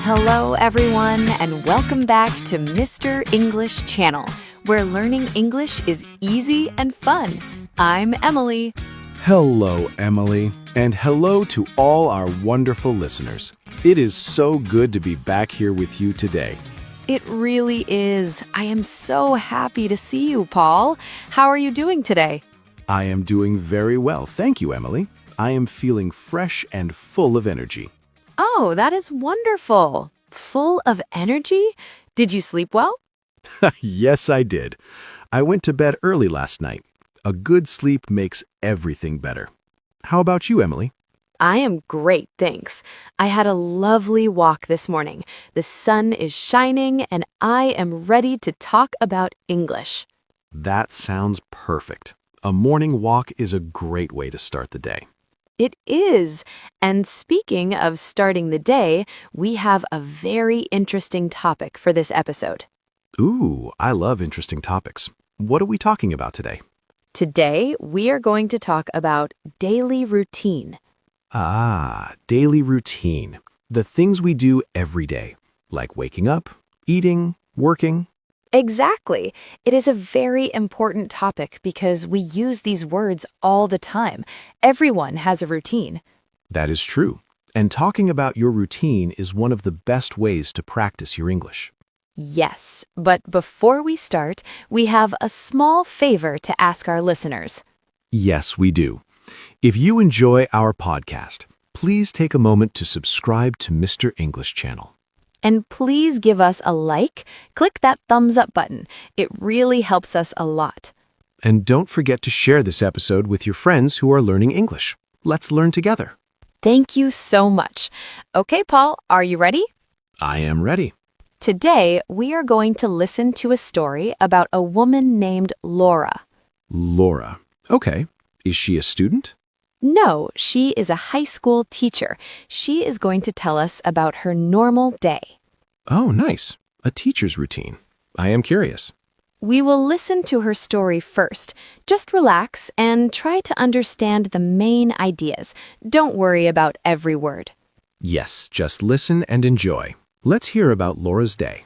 Hello, everyone, and welcome back to Mr. English Channel, where learning English is easy and fun. I'm Emily. Hello, Emily, and hello to all our wonderful listeners. It is so good to be back here with you today. It really is. I am so happy to see you, Paul. How are you doing today? I am doing very well, thank you, Emily. I am feeling fresh and full of energy. Oh, that is wonderful. Full of energy? Did you sleep well? Yes, I did. I went to bed early last night. A good sleep makes everything better. How about you, Emily? I am great, thanks. I had a lovely walk this morning. The sun is shining, and I am ready to talk about English. That sounds perfect. A morning walk is a great way to start the day. It is. And speaking of starting the day, we have a very interesting topic for this episode. Ooh, I love interesting topics. What are we talking about today? Today, we are going to talk about daily routine. Daily routine. The things we do every day, like waking up, eating, working. Exactly. It is a very important topic because we use these words all the time. Everyone has a routine. That is true. And talking about your routine is one of the best ways to practice your English. Yes, but before we start, we have a small favor to ask our listeners. Yes, we do. If you enjoy our podcast, please take a moment to subscribe to Mr. English Channel. And please give us a like. Click that thumbs up button. It really helps us a lot. And don't forget to share this episode with your friends who are learning English. Let's learn together. Thank you so much. Okay, Paul, are you ready? I am ready. Today, we are going to listen to a story about a woman named Laura. Laura. Okay. Is she a student? No, she is a high school teacher. She is going to tell us about her normal day. Oh, nice. A teacher's routine. I am curious. We will listen to her story first. Just relax and try to understand the main ideas. Don't worry about every word. Yes, just listen and enjoy. Let's hear about Laura's day.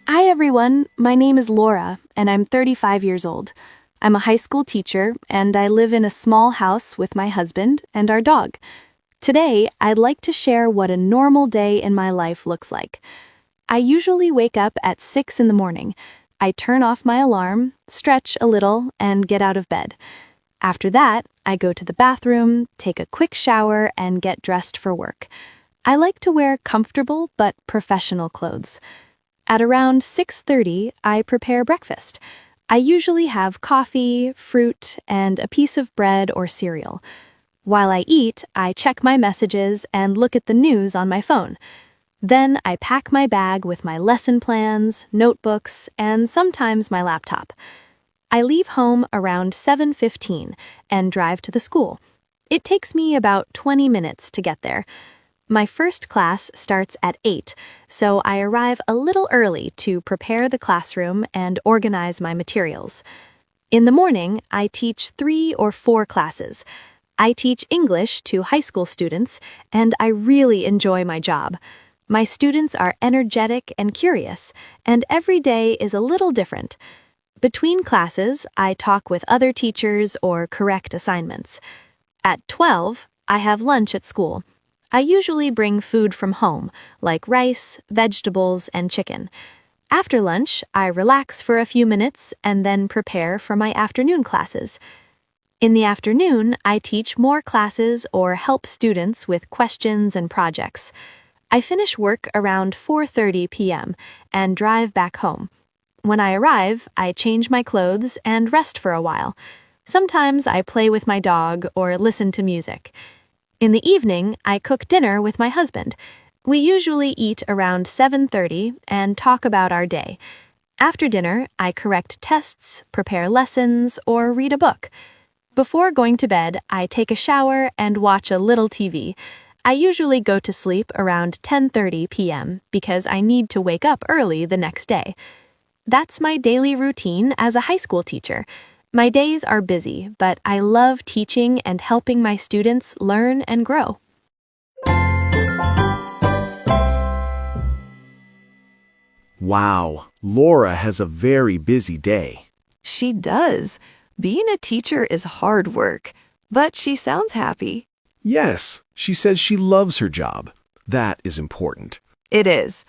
Hi everyone, my name is Laura, and I'm 35 years old. I'm a high school teacher, and I live in a small house with my husband and our dog. Today, I'd like to share what a normal day in my life looks like. I usually wake up at 6 in the morning. I turn off my alarm, stretch a little, and get out of bed. After that, I go to the bathroom, take a quick shower, and get dressed for work. I like to wear comfortable but professional clothes. At around 6:30, I prepare breakfast. I usually have coffee, fruit, and a piece of bread or cereal. While I eat, I check my messages and look at the news on my phone. Then I pack my bag with my lesson plans, notebooks, and sometimes my laptop. I leave home around 7:15 and drive to the school. It takes me about 20 minutes to get there. My first class starts at 8, so I arrive a little early to prepare the classroom and organize my materials. In the morning, I teach 3 or 4 classes. I teach English to high school students, and I really enjoy my job. My students are energetic and curious, and every day is a little different. Between classes, I talk with other teachers or correct assignments. At 12, I have lunch at school. I usually bring food from home, like rice, vegetables, and chicken. After lunch, I relax for a few minutes and then prepare for my afternoon classes. In the afternoon, I teach more classes or help students with questions and projects. I finish work around 4:30 p.m. and drive back home. When I arrive, I change my clothes and rest for a while. Sometimes I play with my dog or listen to music. In the evening, I cook dinner with my husband. We usually eat around 7:30 and talk about our day. After dinner, I correct tests, prepare lessons, or read a book. Before going to bed, I take a shower and watch a little TV. I usually go to sleep around 10:30 p.m. because I need to wake up early the next day. That's my daily routine as a high school teacher. My days are busy, but I love teaching and helping my students learn and grow. Wow, Laura has a very busy day. She does. Being a teacher is hard work, but she sounds happy. Yes, she says she loves her job. That is important. It is.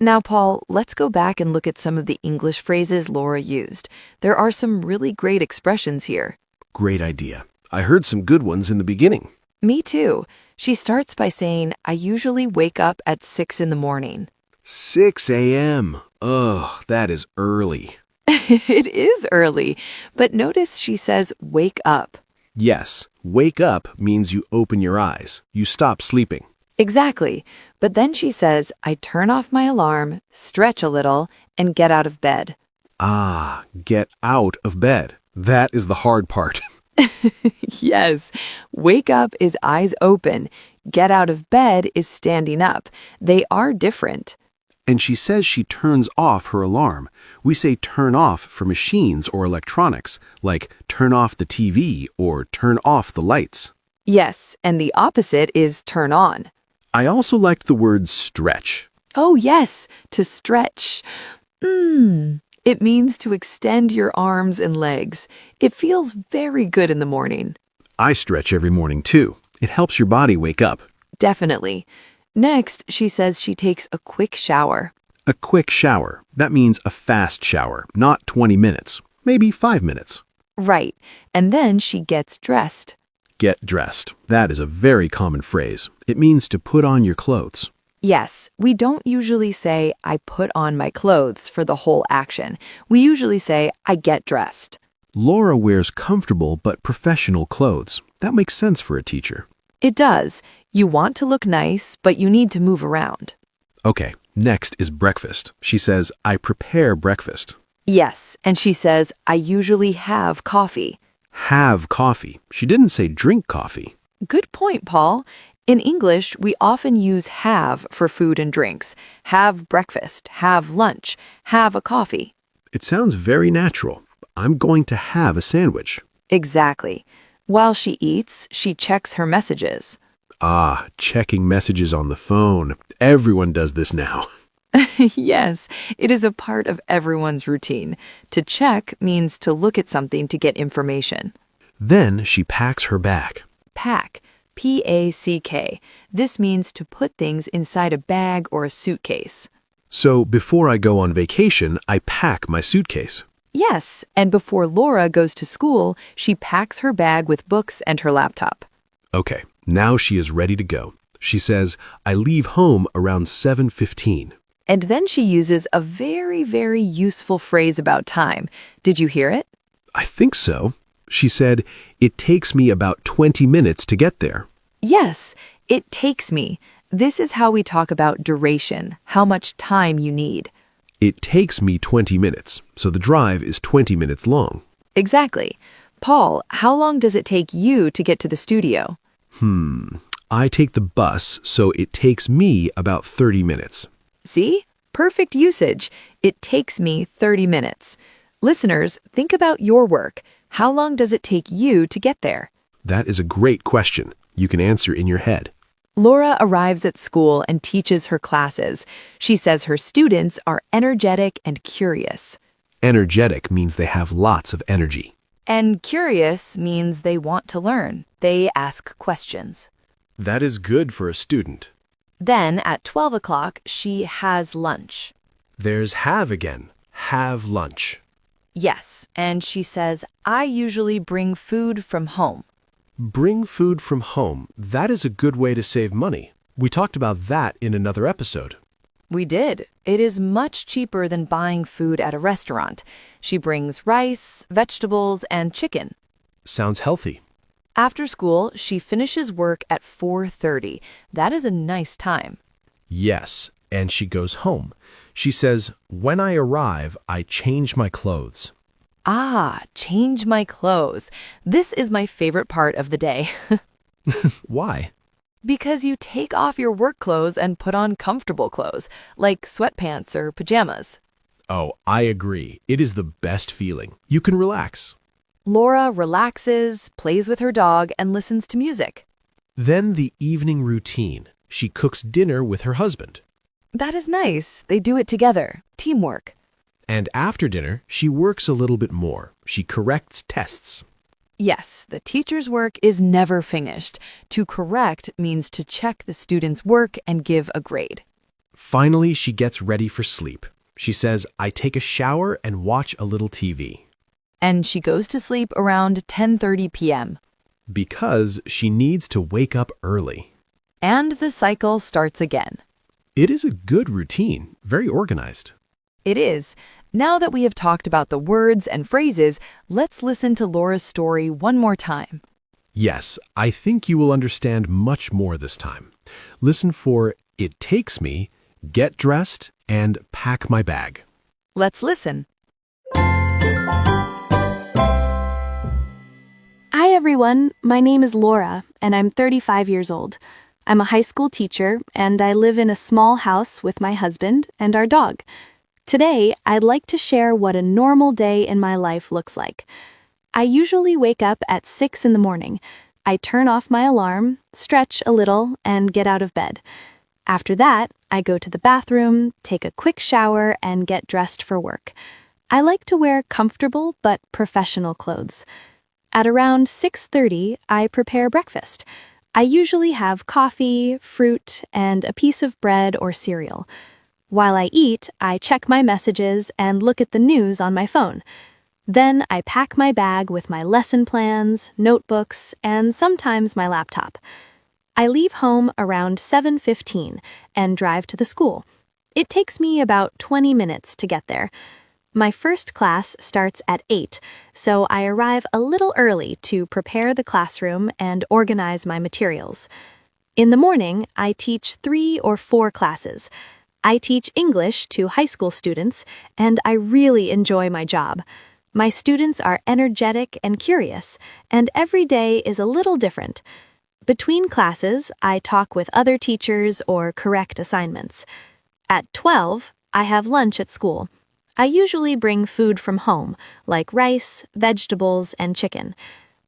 Now, Paul, let's go back and look at some of the English phrases Laura used. There are some really great expressions here. Great idea. I heard some good ones in the beginning. Me too. She starts by saying, I usually wake up at 6 in the morning. 6 a.m. Ugh, that is early. It is early, but notice she says wake up. Yes, wake up means you open your eyes. You stop sleeping. Exactly. But then she says, I turn off my alarm, stretch a little, and get out of bed. Ah, get out of bed. That is the hard part. Yes. Wake up is eyes open. Get out of bed is standing up. They are different. And she says she turns off her alarm. We say turn off for machines or electronics, like turn off the TV or turn off the lights. Yes, and the opposite is turn on. I also liked the word stretch. Oh, yes, to stretch. It means to extend your arms and legs. It feels very good in the morning. I stretch every morning too. It helps your body wake up. Definitely. Next, she says she takes a quick shower. A quick shower. That means a fast shower, not 20 minutes, maybe 5 minutes. Right, and then she gets dressed. Get dressed. That is a very common phrase. It means to put on your clothes. Yes, we don't usually say, I put on my clothes for the whole action. We usually say, I get dressed. Laura wears comfortable but professional clothes. That makes sense for a teacher. It does. You want to look nice, but you need to move around. Okay, next is breakfast. She says, I prepare breakfast. Yes, and she says, I usually have coffee. Have coffee. She didn't say drink coffee. Good point, Paul. In English, we often use have for food and drinks. Have breakfast, have lunch, have a coffee. It sounds very natural. I'm going to have a sandwich. Exactly. While she eats, she checks her messages. Ah, checking messages on the phone. Everyone does this now. Yes, it is a part of everyone's routine. To check means to look at something to get information. Then she packs her bag. Pack, P-A-C-K. This means to put things inside a bag or a suitcase. So before I go on vacation, I pack my suitcase. Yes, and before Laura goes to school, she packs her bag with books and her laptop. Okay, now she is ready to go. She says, I leave home around 7:15. And then she uses a very, very useful phrase about time. Did you hear it? I think so. She said, it takes me about 20 minutes to get there. Yes, it takes me. This is how we talk about duration, how much time you need. It takes me 20 minutes, so the drive is 20 minutes long. Exactly. Paul, how long does it take you to get to the studio? I take the bus, so it takes me about 30 minutes. See? Perfect usage. It takes me 30 minutes. Listeners, think about your work. How long does it take you to get there? That is a great question. You can answer in your head. Laura arrives at school and teaches her classes. She says her students are energetic and curious. Energetic means they have lots of energy. And curious means they want to learn. They ask questions. That is good for a student. Then at 12 o'clock, she has lunch. There's have again. Have lunch. Yes, and she says, I usually bring food from home. Bring food from home. That is a good way to save money. We talked about that in another episode. We did. It is much cheaper than buying food at a restaurant. She brings rice, vegetables, and chicken. Sounds healthy. After school, she finishes work at 4:30. That is a nice time. Yes, and she goes home. She says, when I arrive, I change my clothes. Ah, change my clothes. This is my favorite part of the day. Why? Because you take off your work clothes and put on comfortable clothes, like sweatpants or pajamas. Oh, I agree. It is the best feeling. You can relax. Laura relaxes, plays with her dog, and listens to music. Then the evening routine. She cooks dinner with her husband. That is nice. They do it together. Teamwork. And after dinner, she works a little bit more. She corrects tests. Yes, the teacher's work is never finished. To correct means to check the student's work and give a grade. Finally, she gets ready for sleep. She says, I take a shower and watch a little TV. And she goes to sleep around 10:30 p.m. Because she needs to wake up early. And the cycle starts again. It is a good routine, very organized. It is. Now that we have talked about the words and phrases, let's listen to Laura's story one more time. Yes, I think you will understand much more this time. Listen for it takes me, get dressed, and pack my bag. Let's listen. Hi everyone, my name is Laura, and I'm 35 years old. I'm a high school teacher, and I live in a small house with my husband and our dog. Today, I'd like to share what a normal day in my life looks like. I usually wake up at 6 in the morning. I turn off my alarm, stretch a little, and get out of bed. After that, I go to the bathroom, take a quick shower, and get dressed for work. I like to wear comfortable but professional clothes. At around 6:30, I prepare breakfast. I usually have coffee, fruit, and a piece of bread or cereal. While I eat, I check my messages and look at the news on my phone. Then I pack my bag with my lesson plans, notebooks, and sometimes my laptop. I leave home around 7:15 and drive to the school. It takes me about 20 minutes to get there. My first class starts at 8, so I arrive a little early to prepare the classroom and organize my materials. In the morning, I teach 3 or 4 classes. I teach English to high school students, and I really enjoy my job. My students are energetic and curious, and every day is a little different. Between classes, I talk with other teachers or correct assignments. At 12, I have lunch at school. I usually bring food from home, like rice, vegetables, and chicken.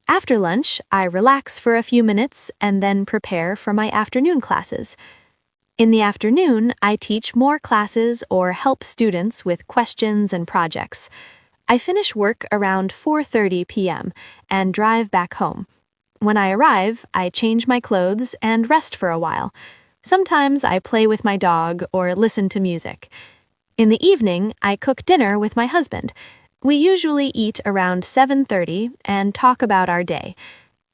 After lunch, I relax for a few minutes and then prepare for my afternoon classes. In the afternoon, I teach more classes or help students with questions and projects. I finish work around 4:30 p.m. and drive back home. When I arrive, I change my clothes and rest for a while. Sometimes I play with my dog or listen to music. In the evening, I cook dinner with my husband. We usually eat around 7:30 and talk about our day.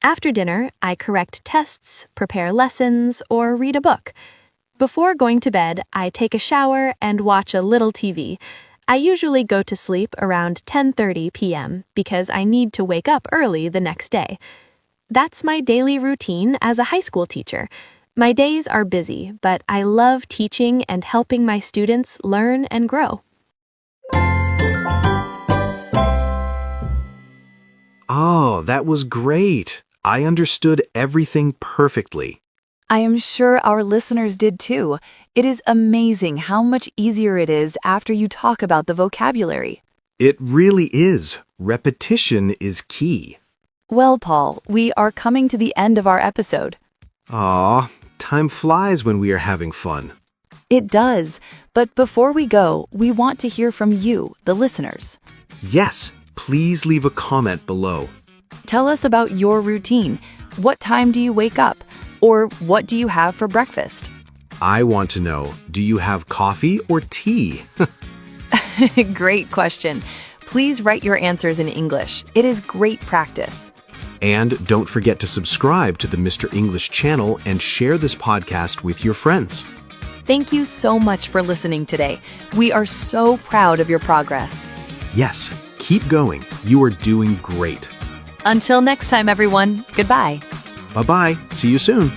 After dinner, I correct tests, prepare lessons, or read a book. Before going to bed, I take a shower and watch a little TV. I usually go to sleep around 10:30 p.m. because I need to wake up early the next day. That's my daily routine as a high school teacher. My days are busy, but I love teaching and helping my students learn and grow. Oh, that was great. I understood everything perfectly. I am sure our listeners did too. It is amazing how much easier it is after you talk about the vocabulary. It really is. Repetition is key. Well, Paul, we are coming to the end of our episode. Aw, time flies when we are having fun. It does. But before we go, we want to hear from you, the listeners. Yes, please leave a comment below. Tell us about your routine. What time do you wake up? Or what do you have for breakfast? I want to know, do you have coffee or tea? Great question. Please write your answers in English. It is great practice. And don't forget to subscribe to the Mr. English channel and share this podcast with your friends. Thank you so much for listening today. We are so proud of your progress. Yes, keep going. You are doing great. Until next time, everyone. Goodbye. Bye-bye. See you soon.